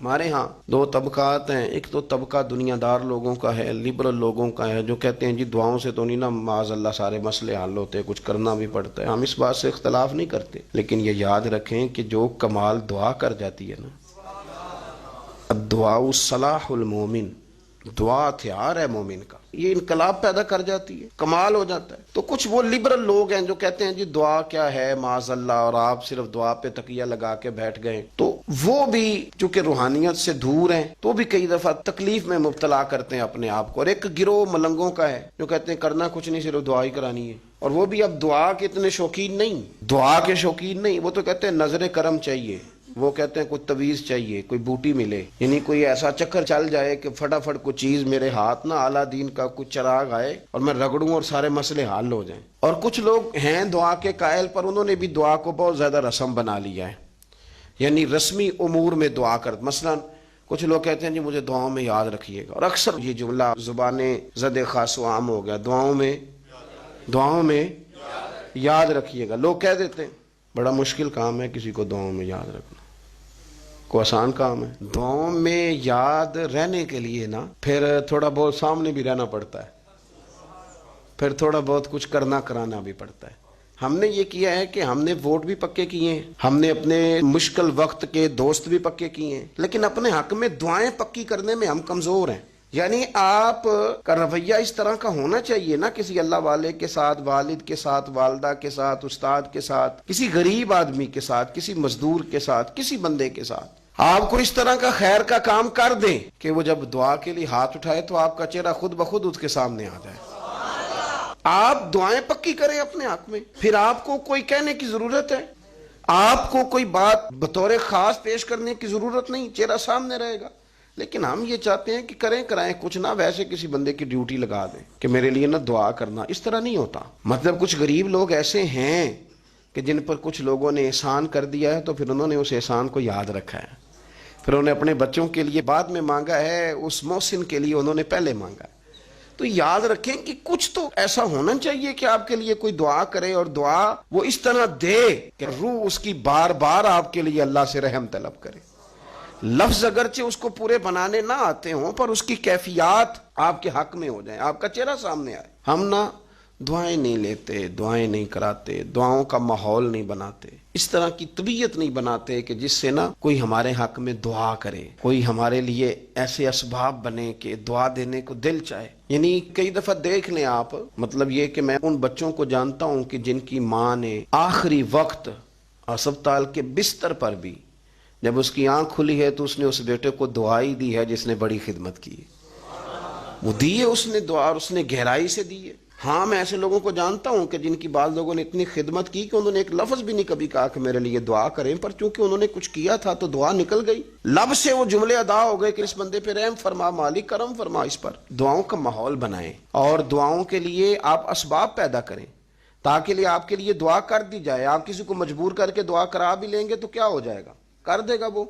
ہمارے ہاں دو طبقات ہیں، ایک تو طبقہ دنیا دار لوگوں کا ہے، لبرل لوگوں کا ہے، جو کہتے ہیں جی دعاؤں سے تو نہیں نا معاذ اللہ سارے مسئلے حل ہوتے، کچھ کرنا بھی پڑتا ہے۔ ہم اس بات سے اختلاف نہیں کرتے، لیکن یہ یاد رکھیں کہ جو کمال دعا کر جاتی ہے نا، الدعاء صلاح المومن، دعا ہتھیار ہے مومن کا، یہ انقلاب پیدا کر جاتی ہے، کمال ہو جاتا ہے۔ تو کچھ وہ لبرل لوگ ہیں جو کہتے ہیں جی دعا کیا ہے معاذ اللہ، اور آپ صرف دعا پہ تکیہ لگا کے بیٹھ گئے، تو وہ بھی چونکہ روحانیت سے دور ہیں تو بھی کئی دفعہ تکلیف میں مبتلا کرتے ہیں اپنے آپ کو۔ اور ایک گروہ ملنگوں کا ہے جو کہتے ہیں کرنا کچھ نہیں، صرف دعا ہی کرانی ہے، اور وہ بھی اب دعا کے اتنے شوقین نہیں، دعا کے شوقین نہیں، وہ تو کہتے ہیں نظر کرم چاہیے، وہ کہتے ہیں کوئی تویز چاہیے، کوئی بوٹی ملے، یعنی کوئی ایسا چکر چل جائے کہ فٹافٹ کوئی چیز میرے ہاتھ نہ اعلیٰ دین کا کوئی چراغ آئے اور میں رگڑوں اور سارے مسئلے حل ہو جائیں۔ اور کچھ لوگ ہیں دعا کے قائل، پر انہوں نے بھی دعا کو بہت زیادہ رسم بنا لیا ہے، یعنی رسمی امور میں دعا کر، مثلا کچھ لوگ کہتے ہیں جی مجھے دعاؤں میں یاد رکھیے گا، اور اکثر یہ جملہ زبان زد خاص و عام ہو گیا، دعاؤں میں یاد رکھیے گا، لوگ کہہ دیتے ہیں۔ بڑا مشکل کام ہے کسی کو دعاؤں میں یاد رکھنا، کو آسان کام ہے؟ دعاؤں میں یاد رہنے کے لیے نا پھر تھوڑا بہت سامنے بھی رہنا پڑتا ہے، پھر تھوڑا بہت کچھ کرنا کرانا بھی پڑتا ہے۔ ہم نے یہ کیا ہے کہ ہم نے ووٹ بھی پکے کیے ہیں، ہم نے اپنے مشکل وقت کے دوست بھی پکے کیے ہیں، لیکن اپنے حق میں دعائیں پکی کرنے میں ہم کمزور ہیں۔ یعنی آپ کا رویہ اس طرح کا ہونا چاہیے نا، کسی اللہ والے کے ساتھ، والد کے ساتھ، والدہ کے ساتھ، استاد کے ساتھ، کسی غریب آدمی کے ساتھ، کسی مزدور کے ساتھ، کسی بندے کے ساتھ آپ کو اس طرح کا خیر کا کام کر دیں کہ وہ جب دعا کے لیے ہاتھ اٹھائے تو آپ کا چہرہ خود بخود اس کے سامنے آ جائے۔ آپ دعائیں پکی کریں اپنے حق میں، پھر آپ کو کوئی کہنے کی ضرورت ہے، آپ کو کوئی بات بطور خاص پیش کرنے کی ضرورت نہیں، چہرہ سامنے رہے گا۔ لیکن ہم یہ چاہتے ہیں کہ کریں کرائیں کچھ نہ، ویسے کسی بندے کی ڈیوٹی لگا دیں کہ میرے لیے نہ دعا کرنا، اس طرح نہیں ہوتا۔ مطلب کچھ غریب لوگ ایسے ہیں کہ جن پر کچھ لوگوں نے احسان کر دیا ہے، تو پھر انہوں نے اس احسان کو یاد رکھا ہے، پھر انہوں نے اپنے بچوں کے لیے بعد میں مانگا ہے، اس محسن کے لیے انہوں نے پہلے مانگا ہے۔ تو یاد رکھیں کہ کچھ تو ایسا ہونا چاہیے کہ آپ کے لیے کوئی دعا کرے، اور دعا وہ اس طرح دے کہ روح اس کی بار بار آپ کے لیے اللہ سے رحم طلب کرے۔ لفظ اگرچہ اس کو پورے بنانے نہ آتے ہوں، پر اس کی کیفیات آپ کے حق میں ہو جائیں، آپ کا چہرہ سامنے آئے۔ ہم نہ دعائیں نہیں لیتے، دعائیں نہیں کراتے، دعاؤں کا ماحول نہیں بناتے، اس طرح کی طبیعت نہیں بناتے کہ جس سے نا کوئی ہمارے حق میں دعا کرے، کوئی ہمارے لیے ایسے اسباب بنے کہ دعا دینے کو دل چاہے۔ یعنی کئی دفعہ دیکھ لیں آپ، مطلب یہ کہ میں ان بچوں کو جانتا ہوں کہ جن کی ماں نے آخری وقت اسپتال کے بستر پر بھی جب اس کی آنکھ کھلی ہے تو اس نے اس بیٹے کو دعا ہی دی ہے جس نے بڑی خدمت کی ہے، وہ دی ہے اس نے دعا، اور اس نے گہرائی سے دی ہے۔ ہاں میں ایسے لوگوں کو جانتا ہوں کہ جن کی بعض لوگوں نے اتنی خدمت کی کہ انہوں نے ایک لفظ بھی نہیں کبھی کہا کہ میرے لیے دعا کریں، پر چونکہ انہوں نے کچھ کیا تھا تو دعا نکل گئی، لب سے وہ جملے ادا ہو گئے کہ اس بندے پہ رحم فرما مالک، کرم فرما اس پر۔ دعاؤں کا ماحول بنائیں، اور دعاؤں کے لیے آپ اسباب پیدا کریں تاکہ آپ کے لیے دعا کر دی جائے۔ آپ کسی کو مجبور کر کے دعا کرا بھی لیں گے تو کیا ہو جائے گا، کر دے گا وہ،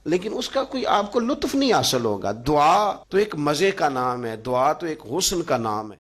لیکن اس کا کوئی آپ کو لطف نہیں حاصل ہوگا۔ دعا تو ایک مزے کا نام ہے، دعا تو ایک حسن کا نام ہے۔